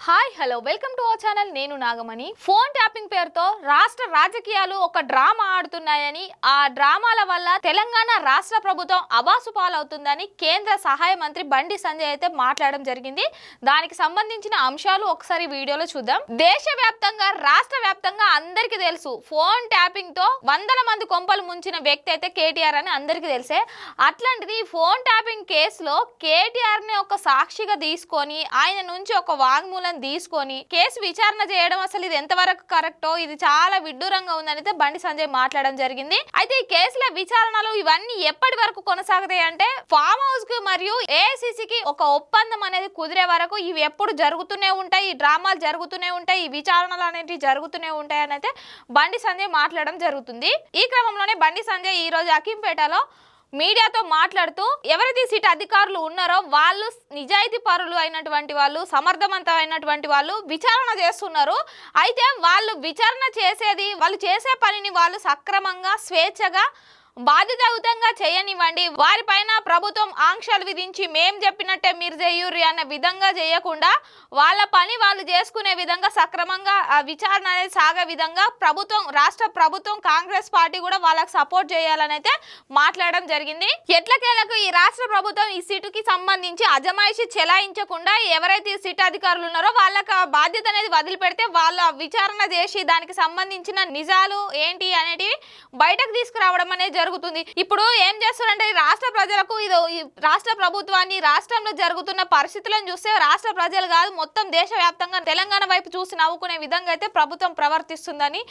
Hi hello welcome to our channel. నేను Nagamani. Phone tapping పేరుతో రాష్ట్ర రాజకీయాలు ఒక డ్రామా ఆడుతున్నాయని, ఆ డ్రామాల వల్ల తెలంగాణ రాష్ట్ర ప్రభుత్వం అబాసు పాలవుతుందని కేంద్ర సహాయ మంత్రి బండి సంజయ్ అయితే మాట్లాడడం జరిగింది. దానికి సంబంధించిన అంశాలు ఒకసారి వీడియోలో చూద్దాం. దేశవ్యాప్తంగా రాష్ట్ర వ్యాప్తంగా అందరికీ తెలుసు, ఫోన్ ట్యాపింగ్ తో వందల మంది కొంపలు ముంచిన వ్యక్తి అయితే కేటీఆర్ అని అందరికీ తెలిసే. అట్లాంటిది ఫోన్ ట్యాపింగ్ కేసులో కేటీఆర్ ని ఒక సాక్షిగా తీసుకొని ఆయన నుంచి ఒక వాంగ్మూలం తీసుకొని కేసు విచారణ చేయడం అసలు ఇది ఎంతవరకు కరెక్టో, ఇది చాలా విడ్డూరంగా ఉందని అయితే బండి సంజయ్ మాట్లాడడం జరిగింది. అయితే ఈ కేసుల విచారణలు ఇవన్నీ ఎప్పటి వరకు కొనసాగుతాయి అంటే, ఫామ్ హౌస్ కు మరియు ఏఐసిసికి ఒక ఒప్పందం అనేది కుదిరే వరకు ఇవి ఎప్పుడు జరుగుతూనే ఉంటాయి, ఈ డ్రామాలు జరుగుతూనే ఉంటాయి, ఈ విచారణలు అనేవి జరుగుతూనే ఉంటాయి అని అయితే బండి సంజయ్ మాట్లాడడం జరుగుతుంది. ఈ క్రమంలోనే బండి సంజయ్ ఈ రోజు అకింపేటలో మీడియాతో మాట్లాడుతూ, ఎవరైతే సిట్ అధికారులు ఉన్నారో వాళ్ళు నిజాయితీ పరులు అయినటువంటి వాళ్ళు, సమర్థవంతమైనటువంటి వాళ్ళు విచారణ చేస్తున్నారు. అయితే వాళ్ళు విచారణ చేసేది, వాళ్ళు చేసే పనిని వాళ్ళు సక్రమంగా స్వేచ్ఛగా బాధ్యతాయుతంగా చేయనివ్వండి. వారిపైన ప్రభుత్వం ఆంక్షలు విధించి మేం చెప్పినట్టే మీరు చేయుర్రి అన్న విధంగా చేయకుండా వాళ్ళ పని వాళ్ళు చేసుకునే విధంగా సక్రమంగా విచారణ అనేది సాగే విధంగా రాష్ట్ర ప్రభుత్వం కాంగ్రెస్ పార్టీ కూడా వాళ్ళకి సపోర్ట్ చేయాలని అయితే మాట్లాడడం జరిగింది. ఎట్లకేలకు ఈ రాష్ట్ర ప్రభుత్వం ఈ సీటుకి సంబంధించి అజమాయిషి చెలాయించకుండా ఎవరైతే ఈ సీట్ అధికారులు ఉన్నారో వాళ్ళకి ఆ బాధ్యత అనేది వదిలిపెడితే వాళ్ళ విచారణ చేసి దానికి సంబంధించిన నిజాలు ఏంటి అనేటివి బయటకు తీసుకురావడం అనేది జరుగుతుంది. ఇప్పుడు ఏం చేస్తారంటే, రాష్ట్ర ప్రజలకు ఈ రాష్ట్ర ప్రభుత్వాన్ని, రాష్ట్రంలో జరుగుతున్న పరిస్థితులను చూస్తే రాష్ట్ర ప్రజలు కాదు మొత్తం దేశవ్యాప్తంగా తెలంగాణ వైపు చూసి నవ్వుకునే విధంగా అయితే ప్రభుత్వం ప్రవర్తిస్తుందని,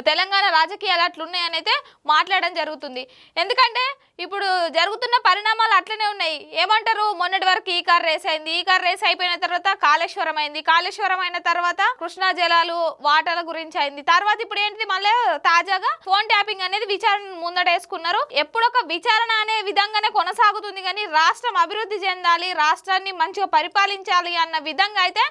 తెలంగాణ రాజకీయాలు అట్లున్నాయని అయితే మాట్లాడడం జరుగుతుంది. ఎందుకంటే ఇప్పుడు జరుగుతున్న పరిణామాలు అట్లనే ఉన్నాయి. ఏమంటారు, మొన్నటి వరకు ఈ కార్ రేస్ అయింది, ఈ కార్ రేస్ అయిపోయిన తర్వాత కాళేశ్వరం అయింది, కాళేశ్వరం అయిన తర్వాత కృష్ణా జలాలు వాటల గురించి అయింది, తర్వాత ఇప్పుడు ఏంటిది మళ్ళీ తాజాగా ఫోన్ ట్యాపింగ్ అనేది విచారణ ముందటేసుకున్నారు. ఎప్పుడు ఒక విచారణ అనే విధంగానే కొనసాగుతుంది కానీ రాష్ట్రం అభివృద్ధి చెందాలి, రాష్ట్రాన్ని మంచిగా పరిపాలించాలి అన్న విధంగా అయితే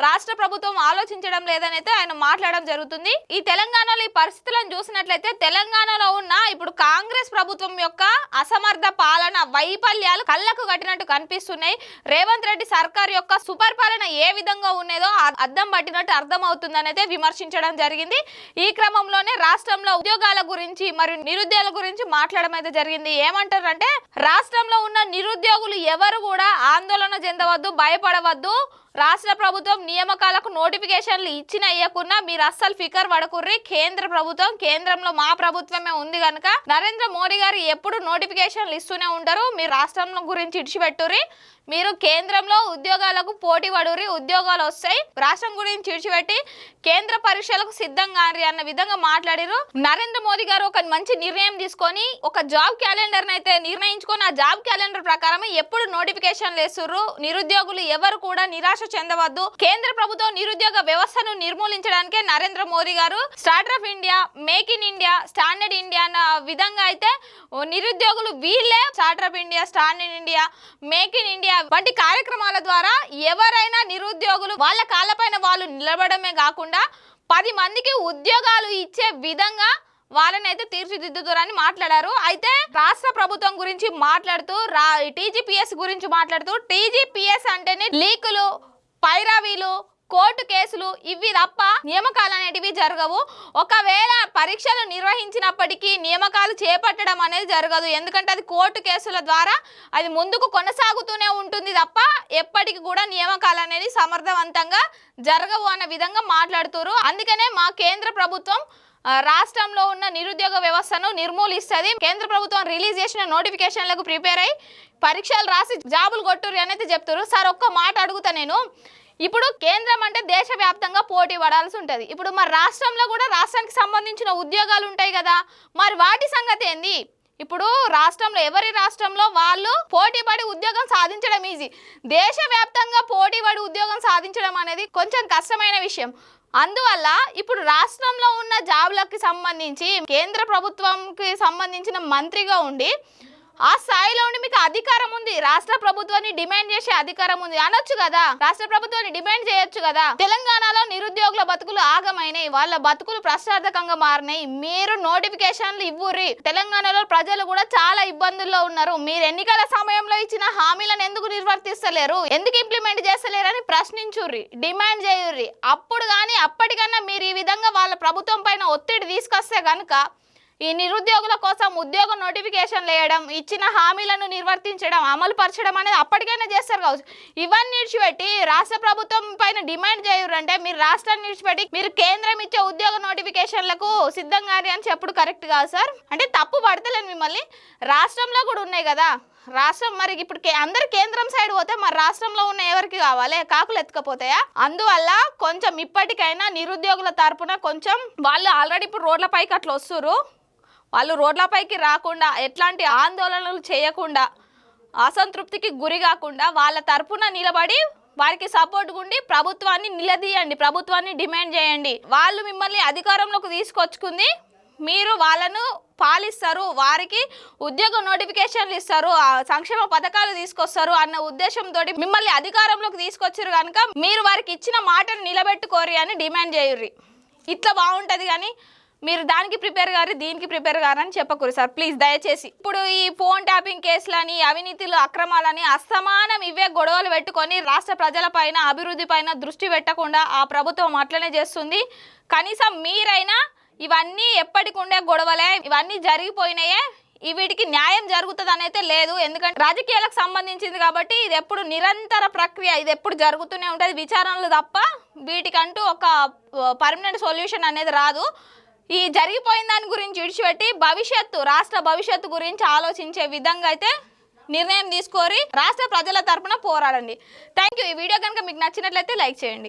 రాష్ట్ర ప్రభుత్వం ఆలోచించడం లేదని అయితే ఆయన మాట్లాడడం జరుగుతుంది. ఈ తెలంగాణలో ఈ పరిస్థితులను చూసినట్లయితే తెలంగాణలో ఉన్న ఇప్పుడు కాంగ్రెస్ ప్రభుత్వం యొక్క అసమర్థ పాలన వైఫల్యాలు కళ్ళకు కట్టినట్టు కనిపిస్తున్నాయి. రేవంత్ రెడ్డి సర్కార్ యొక్క సుపరిపాలన ఏ విధంగా ఉన్నదో అద్దం పట్టినట్టు అర్థమవుతుందని అయితే విమర్శించడం జరిగింది. ఈ క్రమంలోనే రాష్ట్రంలో ఉద్యోగాల గురించి మరియు నిరుద్యోగుల గురించి మాట్లాడడం అయితే జరిగింది. ఏమంటారంటే, రాష్ట్రంలో ఉన్న నిరుద్యోగులు ఎవరు కూడా ఆందోళన చెందవద్దు, భయపడవద్దు. రాష్ట్ర ప్రభుత్వం నియామకాలకు నోటిఫికేషన్లు ఇచ్చిన ఇయ్యకున్నా మీరు అస్సలు ఫికర్ పడకుర్రి. కేంద్ర ప్రభుత్వం, కేంద్రంలో మా ప్రభుత్వమే ఉంది కనుక నరేంద్ర మోడీ గారు ఎప్పుడు నోటిఫికేషన్లు ఇస్తూనే ఉంటారు. మీరు రాష్ట్రంలో గురించి ఇడిచిపెట్టుర్రి, మీరు కేంద్రంలో ఉద్యోగాలకు పోటీ పడుర్రి, ఉద్యోగాలు వస్తాయి. రాష్ట్రం గురించి ఇడిచిపెట్టి కేంద్ర పరీక్షలకు సిద్ధం కాని అన్న విధంగా మాట్లాడారు. నరేంద్ర మోదీ గారు ఒక మంచి నిర్ణయం తీసుకొని ఒక జాబ్ క్యాలెండర్ అయితే నిర్ణయించుకొని ఆ జాబ్ క్యాలెండర్ ప్రకారం ఎప్పుడు నోటిఫికేషన్లు వేస్తుర్రు. నిరుద్యోగులు ఎవరు కూడా నిరాశ చెందవద్దు. కేంద్ర ప్రభుత్వం నిరుద్యోగ వ్యవస్థను నిర్మూలించడానికే నరేంద్ర మోదీ గారు start of India, make in India, standard India అన్న విధంగా అయితే నిరుద్యోగులు వీళ్ళే start of India, standard India, make in India వంటి కార్యక్రమాల ద్వారా ఎవరైనా నిరుద్యోగులు వాళ్ళ కాళ్ళపైన వాళ్ళు నిలబడమే కాకుండా 10 మందికి ఉద్యోగాలు ఇచ్చే విధంగా వాళ్ళని అయితే తీర్చిదిద్దుతారని మాట్లాడారు. అయితే రాష్ట్ర ప్రభుత్వం గురించి మాట్లాడుతూ, టీజీపీఎస్ గురించి మాట్లాడుతూ, టీజీపీఎస్ అంటేనే లీకులు, పైరావీలు, కోర్టు కేసులు ఇవి తప్ప నియామకాలు అనేటివి జరగవు. ఒకవేళ పరీక్షలు నిర్వహించినప్పటికీ నియామకాలు చేపట్టడం అనేది జరగదు. ఎందుకంటే అది కోర్టు కేసుల ద్వారా అది ముందుకు కొనసాగుతూనే ఉంటుంది తప్ప ఎప్పటికి కూడా నియామకాలు అనేది సమర్థవంతంగా జరగవు అన్న విధంగా మాట్లాడుతారు. అందుకనే మా కేంద్ర ప్రభుత్వం రాష్ట్రంలో ఉన్న నిరుద్యోగ వ్యవస్థను నిర్మూలిస్తుంది. కేంద్ర ప్రభుత్వం రిలీజ్ చేసిన నోటిఫికేషన్లకు ప్రిపేర్ అయ్యి పరీక్షలు రాసి జాబులు కొట్టుర్రి అనేది చెప్తారు. సార్ ఒక్క మాట అడుగుతా నేను, ఇప్పుడు కేంద్రం అంటే దేశవ్యాప్తంగా పోటీ పడాల్సి ఉంటుంది. ఇప్పుడు మరి రాష్ట్రంలో కూడా రాష్ట్రానికి సంబంధించిన ఉద్యోగాలు ఉంటాయి కదా, మరి వాటి సంగతి ఏంది? ఇప్పుడు రాష్ట్రంలో ఎవరి రాష్ట్రంలో వాళ్ళు పోటీ పడి ఉద్యోగం సాధించడం ఈజీ, దేశవ్యాప్తంగా పోటీ పడి ఉద్యోగం సాధించడం అనేది కొంచెం కష్టమైన విషయం. అందువల్ల ఇప్పుడు రాష్ట్రంలో ఉన్న జాబులకి సంబంధించి కేంద్ర ప్రభుత్వంకి సంబంధించిన మంత్రిగా ఉండి ఆ స్థాయిలో ఉండి మీకు అధికారం ఉంది, రాష్ట్ర ప్రభుత్వాన్ని డిమాండ్ చేసే అధికారం ఉంది అనొచ్చు కదా, రాష్ట్ర ప్రభుత్వాన్ని డిమాండ్ చేయొచ్చు కదా. తెలంగాణలో నిరుద్యోగుల బతుకులు ఆగమైనాయి, వాళ్ళ బతుకులు ప్రశ్నార్థకంగా మారినాయి, మీరు నోటిఫికేషన్లు ఇవ్వుర్రి. తెలంగాణలో ప్రజలు కూడా చాలా ఇబ్బందుల్లో ఉన్నారు, మీరు ఎన్నికల సమయంలో ఇచ్చిన హామీలను ఎందుకు నిర్వర్తిస్తలేరు, ఎందుకు ఇంప్లిమెంట్ చేస్తలేరు అని ప్రశ్నించుర్రి, డిమాండ్ చేయుర్రి. అప్పుడు కానీ అప్పటికన్నా మీరు ఈ విధంగా వాళ్ళ ప్రభుత్వం పైన ఒత్తిడి తీసుకొస్తే కనుక ఈ నిరుద్యోగుల కోసం ఉద్యోగ నోటిఫికేషన్లు వేయడం, ఇచ్చిన హామీలను నిర్వర్తించడం, అమలు పరచడం అనేది అప్పటికైనా చేస్తారు కావచ్చు. ఇవన్నీ విడిచిపెట్టి రాష్ట్ర ప్రభుత్వం పైన డిమాండ్ చేయురంటే మీరు రాష్ట్రాన్ని విడిచిపెట్టి మీరు కేంద్రం ఇచ్చే ఉద్యోగ నోటిఫికేషన్లకు సిద్ధంగా అని చెప్పుడు కరెక్ట్ కాదు సార్. అంటే తప్పు పడతలేను మిమ్మల్ని, రాష్ట్రంలో కూడా ఉన్నాయి కదా. రాష్ట్రం మరి ఇప్పుడు అందరు కేంద్రం సైడ్ పోతే మరి రాష్ట్రంలో ఉన్న ఎవరికి కావాలి, కాకులు ఎత్తుకపోతాయా? అందువల్ల కొంచెం ఇప్పటికైనా నిరుద్యోగుల తరపున కొంచెం వాళ్ళు ఆల్రెడీ ఇప్పుడు రోడ్లపైకి అట్లా వస్తురు, వాళ్ళు రోడ్లపైకి రాకుండా ఎట్లాంటి ఆందోళనలు చేయకుండా అసంతృప్తికి గురి కాకుండా వాళ్ళ తరపున నిలబడి వారికి సపోర్ట్ ఉండి ప్రభుత్వాన్ని నిలదీయండి, ప్రభుత్వాన్ని డిమాండ్ చేయండి. వాళ్ళు మిమ్మల్ని అధికారంలోకి తీసుకొచ్చుకుంది, మీరు వాళ్ళను పాలిస్తారు, వారికి ఉద్యోగ నోటిఫికేషన్లు ఇస్తారు, సంక్షేమ పథకాలు తీసుకొస్తారు అన్న ఉద్దేశంతో మిమ్మల్ని అధికారంలోకి తీసుకొచ్చారు కనుక మీరు వారికి ఇచ్చిన మాటను నిలబెట్టుకోరి అని డిమాండ్ చేయుర్రి. ఇట్లా బాగుంటుంది. కానీ మీరు దానికి ప్రిపేర్ గారు దీనికి ప్రిపేర్ గారని చెప్పకూరు సార్ ప్లీజ్ దయచేసి. ఇప్పుడు ఈ ఫోన్ ట్యాపింగ్ కేసులని, అవినీతిలు, అక్రమాలని అస్తమానం ఇవే గొడవలు పెట్టుకొని రాష్ట్ర ప్రజలపైన, అభివృద్ధి పైన దృష్టి పెట్టకుండా ఆ ప్రభుత్వం అట్లనే చేస్తుంది. కనీసం మీరైనా ఇవన్నీ ఎప్పటికుండే గొడవలే, ఇవన్నీ జరిగిపోయినాయే, వీటికి న్యాయం జరుగుతుంది అనేది లేదు. ఎందుకంటే రాజకీయాలకు సంబంధించింది కాబట్టి ఇది ఎప్పుడు నిరంతర ప్రక్రియ, ఇది ఎప్పుడు జరుగుతూనే ఉంటుంది, విచారణలు తప్ప వీటికంటూ ఒక పర్మనెంట్ సొల్యూషన్ అనేది రాదు. ఈ జరిగిపోయిన దాని గురించి విడిచిపెట్టి భవిష్యత్తు, రాష్ట్ర భవిష్యత్తు గురించి ఆలోచించే విధంగా అయితే నిర్ణయం తీసుకొని రాష్ట్ర ప్రజల తరపున పోరాడండి. Thank you. ఈ వీడియో కనుక మీకు నచ్చినట్లయితే లైక్ చేయండి.